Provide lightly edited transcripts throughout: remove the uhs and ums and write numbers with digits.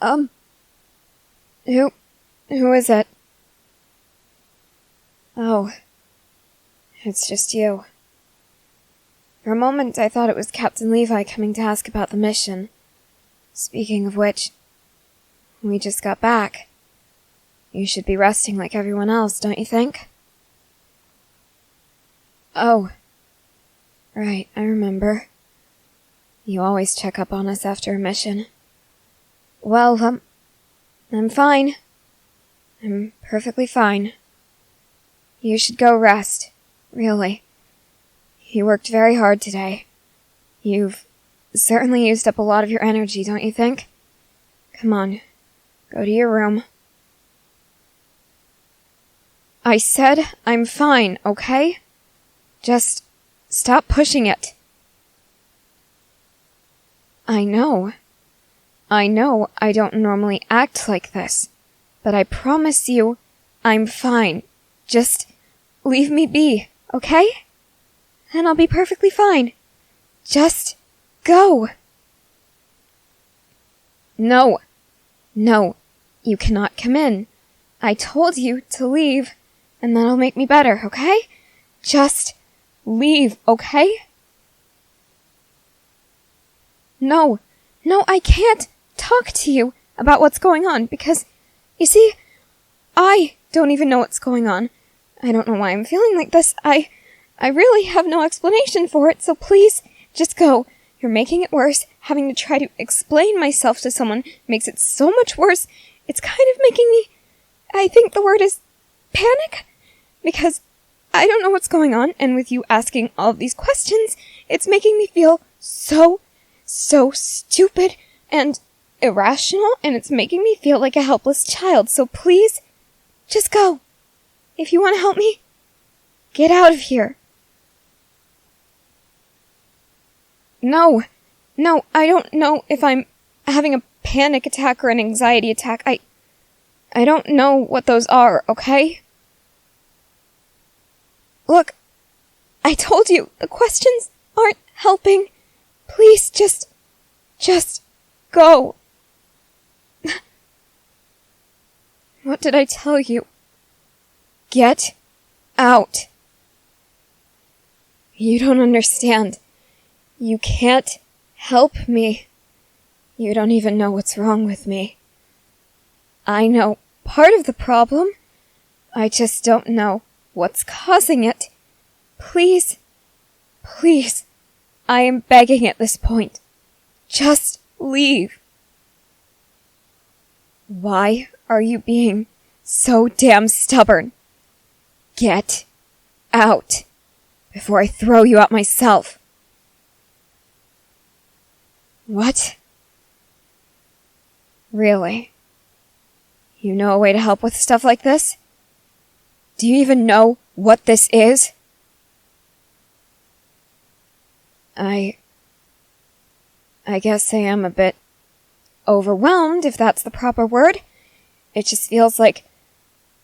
Who is it? Oh, it's just you. For a moment, I thought it was Captain Levi coming to ask about the mission. Speaking of which, we just got back. You should be resting like everyone else, don't you think? Oh, right, I remember. You always check up on us after a mission. Well, I'm fine. I'm perfectly fine. You should go rest, really. You worked very hard today. You've certainly used up a lot of your energy, don't you think? Come on, go to your room. I said I'm fine, okay? Just stop pushing it. I know I don't normally act like this, but I promise you, I'm fine. Just leave me be, okay? And I'll be perfectly fine. Just go. No, you cannot come in. I told you to leave, and that'll make me better, okay? Just leave, okay? No, I can't talk to you about what's going on, because, you see, I don't even know what's going on. I don't know why I'm feeling like this. I really have no explanation for it, so please, just go. You're making it worse. Having to try to explain myself to someone makes it so much worse. It's kind of making me, I think the word is panic, because I don't know what's going on, and with you asking all of these questions, it's making me feel so stupid and irrational, and it's making me feel like a helpless child, so please, just go. If you want to help me, get out of here. No, I don't know if I'm having a panic attack or an anxiety attack. I don't know what those are, okay? Look, I told you, the questions aren't helping. Please, just go. What did I tell you? Get out. You don't understand. You can't help me. You don't even know what's wrong with me. I know part of the problem. I just don't know what's causing it. Please, I am begging at this point. Just leave. Why are you being so damn stubborn? Get out before I throw you out myself. What? Really? You know a way to help with stuff like this? Do you even know what this is? I guess I am a bit overwhelmed, if that's the proper word. It just feels like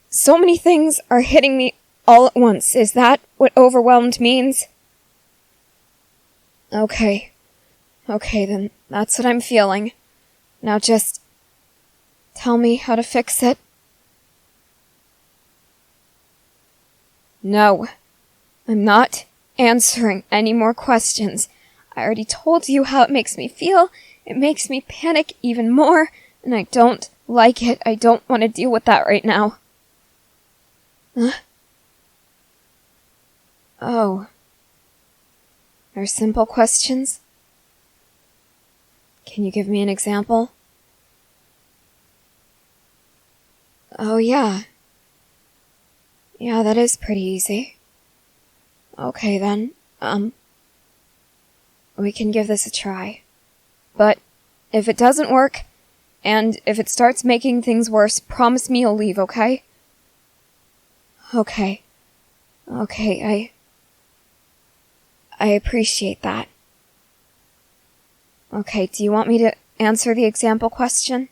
so many things are hitting me all at once. Is that what overwhelmed means? Okay, then that's what I'm feeling. Now just tell me how to fix it. No, I'm not answering any more questions. I already told you how it makes me feel. It makes me panic even more, and I don't like it. I don't want to deal with that right now. Oh. They're simple questions? Can you give me an example? Oh, yeah. Yeah, that is pretty easy. Okay, then, we can give this a try. But if it doesn't work, and if it starts making things worse, promise me you'll leave, okay? Okay, I appreciate that. Okay, do you want me to answer the example question?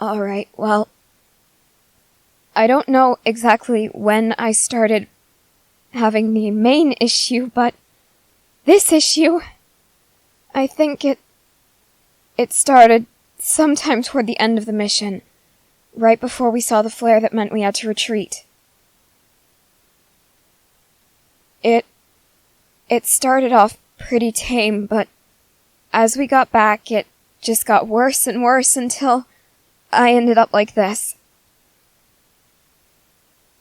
Alright, well, I don't know exactly when I started having the main issue, but this issue, I think it It started sometime toward the end of the mission, right before we saw the flare that meant we had to retreat. It started off pretty tame, but as we got back, it just got worse and worse until I ended up like this.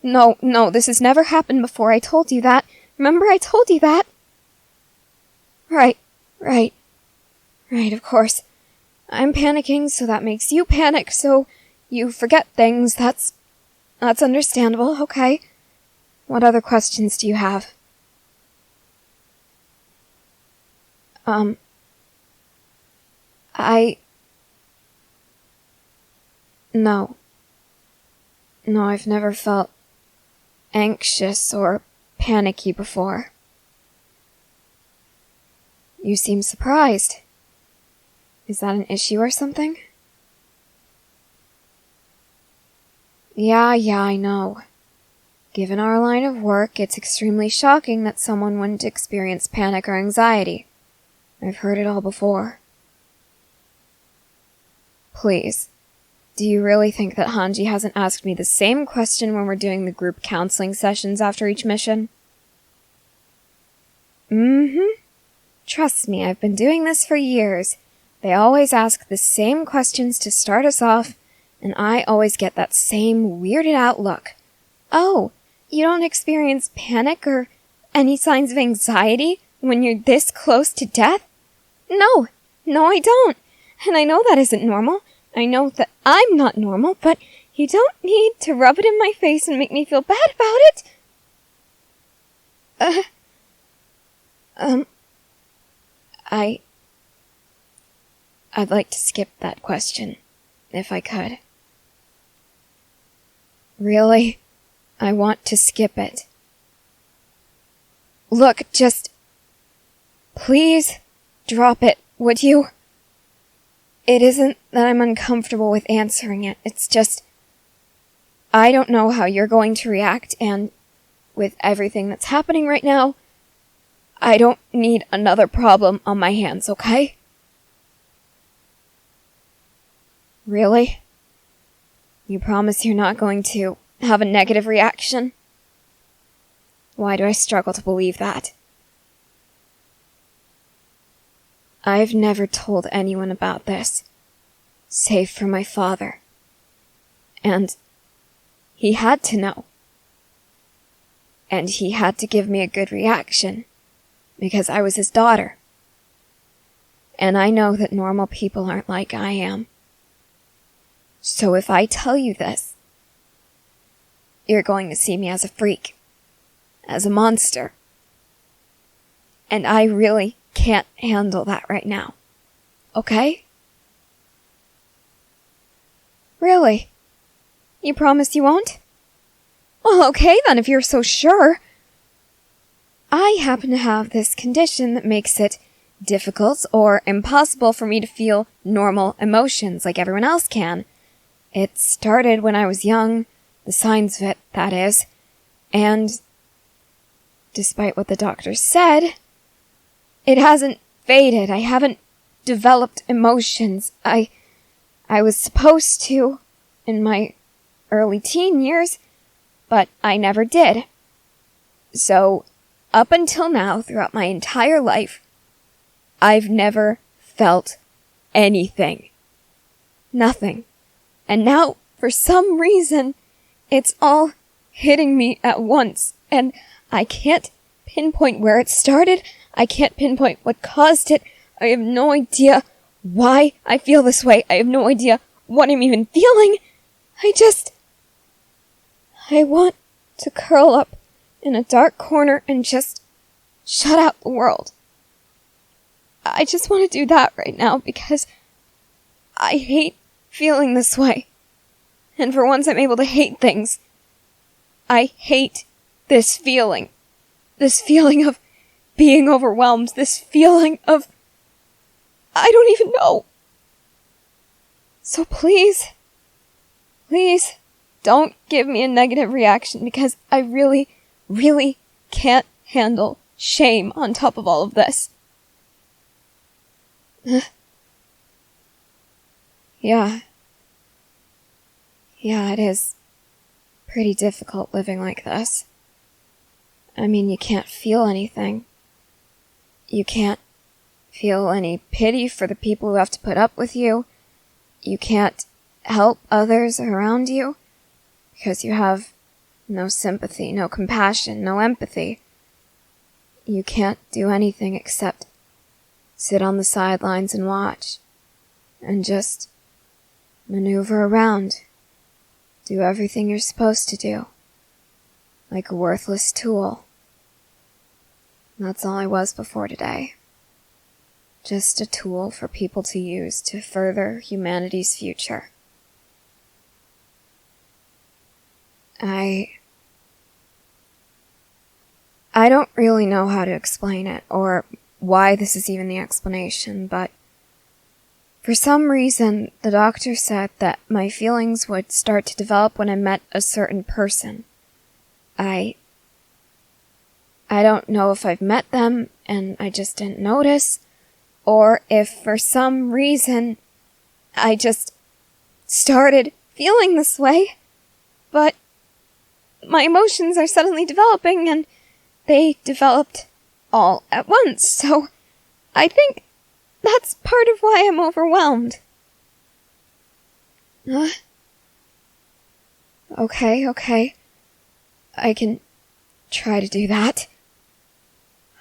No, this has never happened before. I told you that. Remember, I told you that? Right, of course. I'm panicking, so that makes you panic, so you forget things. That's understandable, okay. What other questions do you have? No, I've never felt anxious or panicky before. You seem surprised. Is that an issue or something? Yeah, I know. Given our line of work, it's extremely shocking that someone wouldn't experience panic or anxiety. I've heard it all before. Please, do you really think that Hanji hasn't asked me the same question when we're doing the group counseling sessions after each mission? Trust me, I've been doing this for years. They always ask the same questions to start us off, and I always get that same weirded out look. Oh, you don't experience panic or any signs of anxiety when you're this close to death? No, I don't. And I know that isn't normal. I know that I'm not normal, but you don't need to rub it in my face and make me feel bad about it. I'd like to skip that question, if I could. Really? I want to skip it. Look, just... please drop it, would you? It isn't that I'm uncomfortable with answering it, it's just... I don't know how you're going to react, and with everything that's happening right now, I don't need another problem on my hands, okay? Really? You promise you're not going to have a negative reaction? Why do I struggle to believe that? I've never told anyone about this, save for my father. And he had to know. And he had to give me a good reaction, because I was his daughter. And I know that normal people aren't like I am. So if I tell you this, you're going to see me as a freak, as a monster. And I really can't handle that right now. Okay? Really? You promise you won't? Well, okay then, if you're so sure. I happen to have this condition that makes it difficult or impossible for me to feel normal emotions like everyone else can. It started when I was young, the signs of it, that is, and despite what the doctor said, it hasn't faded. I haven't developed emotions. I was supposed to in my early teen years, but I never did. So, up until now, throughout my entire life, I've never felt anything. Nothing. And now, for some reason, it's all hitting me at once, and I can't pinpoint where it started. I can't pinpoint what caused it. I have no idea why I feel this way. I have no idea what I'm even feeling. I want to curl up in a dark corner and just shut out the world. I just want to do that right now because I hate feeling this way. And for once I'm able to hate things. I hate this feeling. This feeling of being overwhelmed. This feeling of... I don't even know. So please, don't give me a negative reaction because I really, really can't handle shame on top of all of this. Yeah. Yeah, it is pretty difficult living like this. I mean, you can't feel anything. You can't feel any pity for the people who have to put up with you. You can't help others around you because you have no sympathy, no compassion, no empathy. You can't do anything except sit on the sidelines and watch and just maneuver around. Do everything you're supposed to do, like a worthless tool. That's all I was before today. Just a tool for people to use to further humanity's future. I don't really know how to explain it, or why this is even the explanation, but for some reason, the doctor said that my feelings would start to develop when I met a certain person. I don't know if I've met them and I just didn't notice, or if for some reason I just started feeling this way, but my emotions are suddenly developing and they developed all at once, so I think that's part of why I'm overwhelmed. Okay. I can try to do that.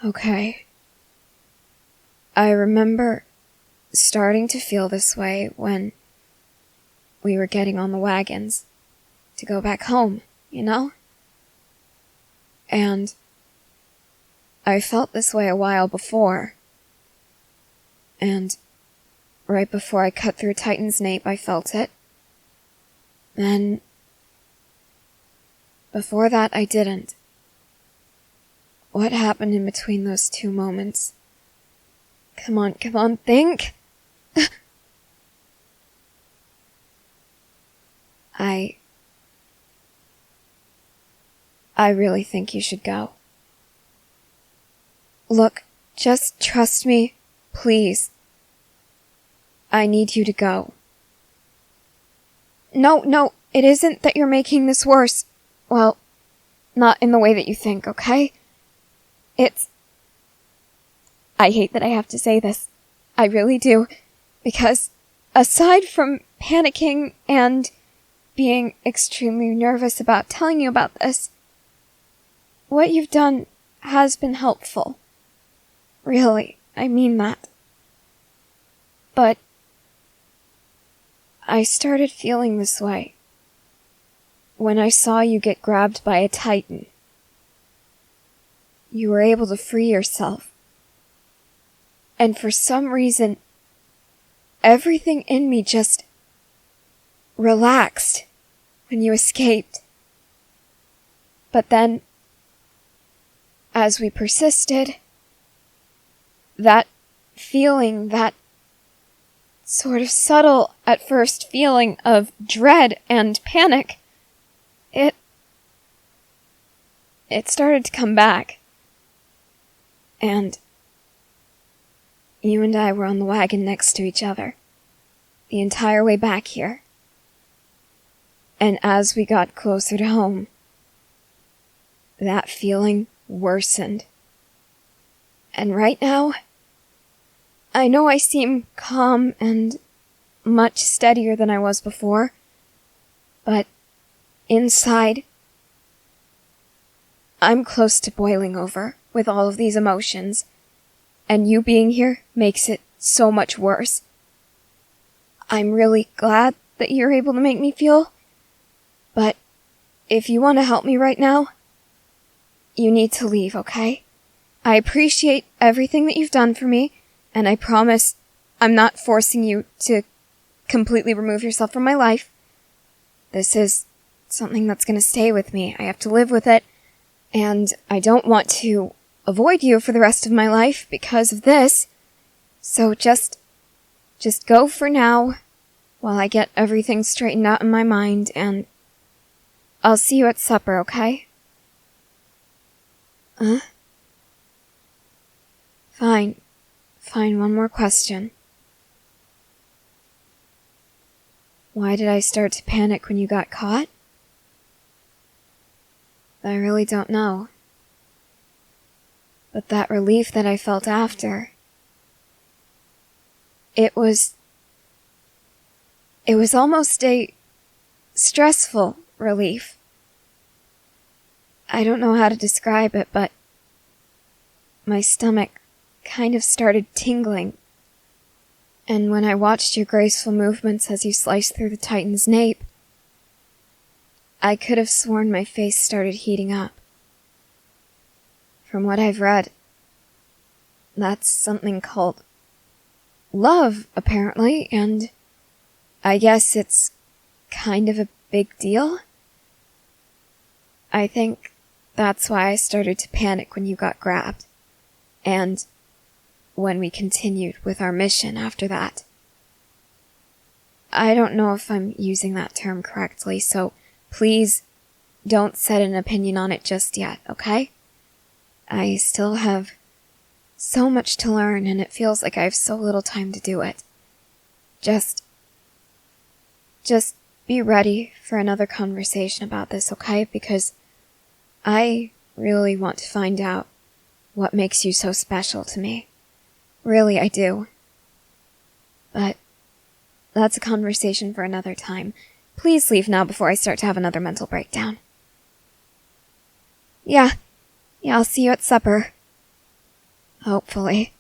Okay. I remember starting to feel this way when we were getting on the wagons to go back home, you know? And I felt this way a while before. And right before I cut through Titan's nape, I felt it. Then, before that, I didn't. What happened in between those two moments? Come on, think! I really think you should go. Look, just trust me, please. I need you to go. No, it isn't that you're making this worse. Well, not in the way that you think, okay? I hate that I have to say this. I really do. Because, aside from panicking and being extremely nervous about telling you about this, what you've done has been helpful. Really, I mean that. But I started feeling this way when I saw you get grabbed by a Titan. You were able to free yourself. And for some reason, everything in me just relaxed when you escaped. But then, as we persisted, that feeling, that sort of subtle at first feeling of dread and panic, it started to come back. And you and I were on the wagon next to each other the entire way back here. And as we got closer to home, that feeling worsened. And right now, I know I seem calm and much steadier than I was before, but inside, I'm close to boiling over with all of these emotions, and you being here makes it so much worse. I'm really glad that you're able to make me feel, but if you want to help me right now, you need to leave, okay? I appreciate everything that you've done for me, and I promise I'm not forcing you to completely remove yourself from my life. This is something that's going to stay with me. I have to live with it, and I don't want to avoid you for the rest of my life because of this. So just go for now while I get everything straightened out in my mind, and I'll see you at supper, okay? Fine, one more question. Why did I start to panic when you got caught? I really don't know. But that relief that I felt after, it was almost a stressful relief. I don't know how to describe it, but my stomach kind of started tingling. And when I watched your graceful movements as you sliced through the Titan's nape, I could have sworn my face started heating up. From what I've read, that's something called love, apparently, and I guess it's kind of a big deal. I think that's why I started to panic when you got grabbed, and when we continued with our mission after that. I don't know if I'm using that term correctly, so please don't set an opinion on it just yet, okay? I still have so much to learn, and it feels like I have so little time to do it. Just be ready for another conversation about this, okay? Because I really want to find out what makes you so special to me. Really, I do. But that's a conversation for another time. Please leave now before I start to have another mental breakdown. Yeah, I'll see you at supper. Hopefully.